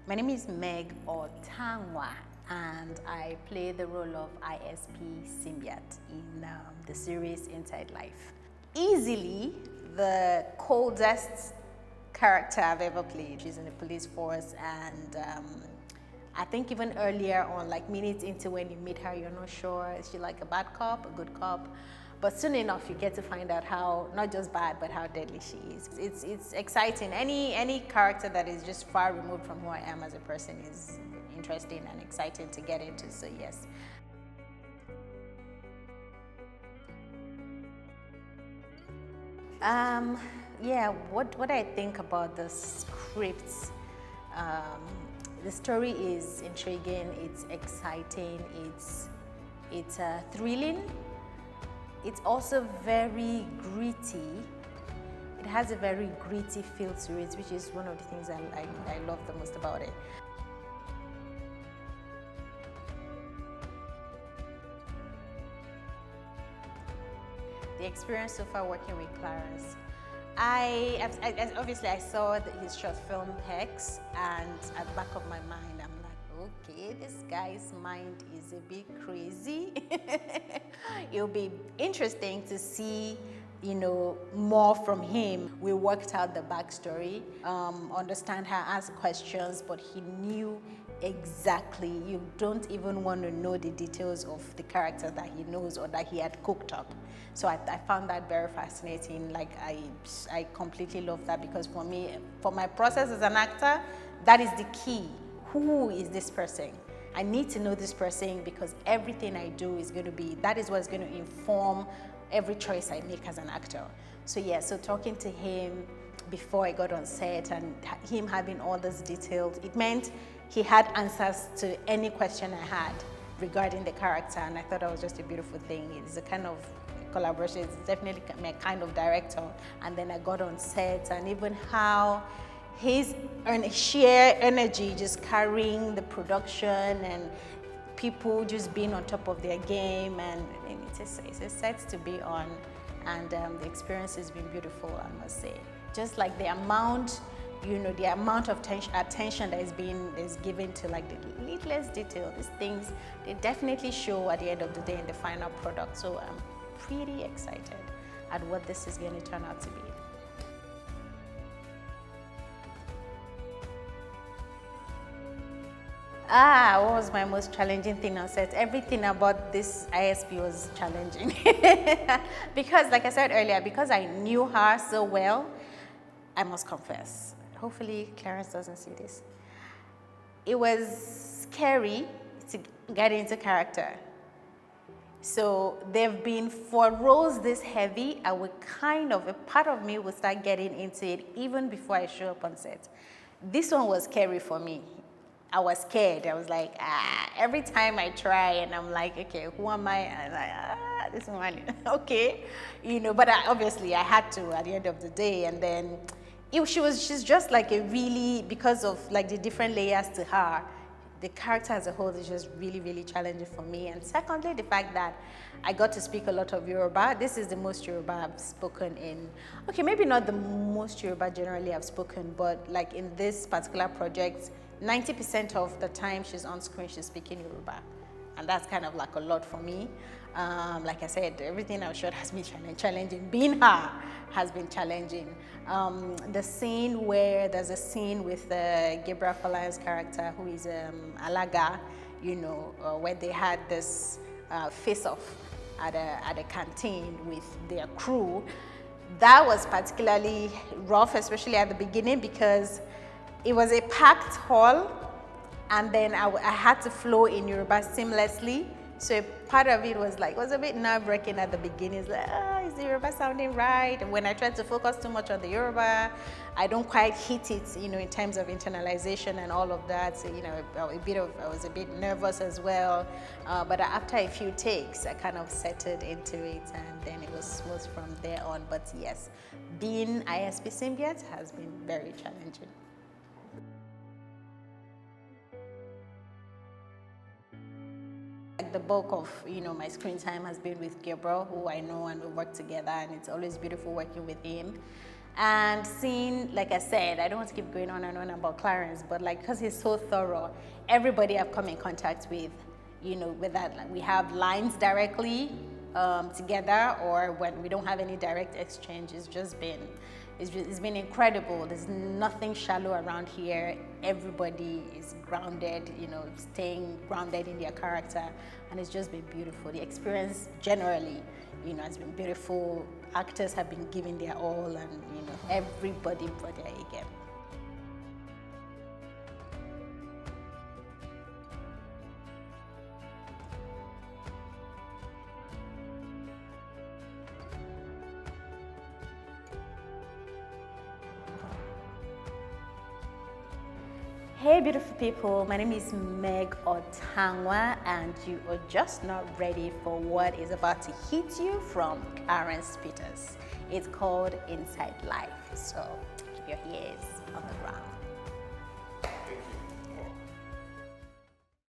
My name is Meg Otanwa, and I play the role of ISP Symbiote in the series Inside Life. Easily the coldest character I've ever played. She's in the police force, and I think even earlier on, like minutes into when you meet her, you're not sure, is she like a bad cop, a good cop? But soon enough, you get to find out how, not just bad, but how deadly she is. It's exciting. Any character that is just far removed from who I am as a person is interesting and exciting to get into, so yes. Yeah, what I think about the scripts, the story is intriguing, it's exciting, it's thrilling. It's also very gritty. It has a very gritty feel to it, which is one of the things I love the most about it. The experience so far working with Clarence, obviously I saw his short film Hex, and at the back of my mind I'm like, okay, this guy's mind is a bit crazy. It'll be interesting to see, more from him. We worked out the backstory, understand her, ask questions, but he knew exactly. You don't even want to know the details of the character that he knows or that he had cooked up. So I found that very fascinating. Like I completely love that, because for me, for my process as an actor, that is the key. Who is this person? I need to know this person, because everything I do is going to be, that is what's going to inform every choice I make as an actor. So yeah, so talking to him before I got on set and him having all those details, it meant he had answers to any question I had regarding the character, and I thought that was just a beautiful thing. It's a kind of collaboration. It's definitely my kind of director. And then I got on set, and even how his sheer energy just carrying the production and people just being on top of their game, and it's a set to be on, and the experience has been beautiful, I must say. Just like the amount, the amount of attention that is given to like the littlest detail. These things, they definitely show at the end of the day in the final product. So I'm pretty excited at what this is going to turn out to be. What was my most challenging thing on set? Everything about this ISP was challenging. Because, like I said earlier, because I knew her so well, I must confess, hopefully Clarence doesn't see this, it was scary to get into character. So they've been, for roles this heavy, a part of me would start getting into it even before I show up on set. This one was scary for me. I was scared. I was like, every time I try and I'm like, okay, who am I? And I'm like, this one, okay. But obviously I had to at the end of the day. And then she's just like a really, because of like the different layers to her, the character as a whole is just really, really challenging for me. And secondly, the fact that I got to speak a lot of Yoruba. This is the most Yoruba I've spoken in. Okay, maybe not the most Yoruba generally I've spoken, but like in this particular project, 90% of the time she's on screen, she's speaking Yoruba. And that's kind of like a lot for me. Like I said, everything I've shot has been challenging. Being her has been challenging. The scene where there's a scene with Gabriel Falayan's character, who is Alaga, where they had this face-off at a canteen with their crew. That was particularly rough, especially at the beginning, because it was a packed hall, and then I had to flow in Yoruba seamlessly. So part of it was a bit nerve-wracking at the beginning. It's like, is the Yoruba sounding right? And when I tried to focus too much on the Yoruba, I don't quite hit it, in terms of internalization and all of that. So, I was a bit nervous as well. But after a few takes, I kind of settled into it, and then it was smooth from there on. But yes, being ISP Symbiote has been very challenging. The bulk of my screen time has been with Gabriel, who I know and we work together, and it's always beautiful working with him. And seeing, like I said, I don't want to keep going on and on about Clarence, but like, because he's so thorough, everybody I've come in contact with, you know, with that, like, we have lines directly together, or when we don't have any direct exchange, it's been incredible. There's nothing shallow around here. Everybody is grounded, you know, staying grounded in their character, and it's just been beautiful. The experience generally, you know, has been beautiful. Actors have been giving their all, and you know, everybody brought their A game. Hey beautiful people, my name is Meg Otanwa, and you are just not ready for what is about to hit you from Clarence Peters. It's called Inside Life, so keep your ears on the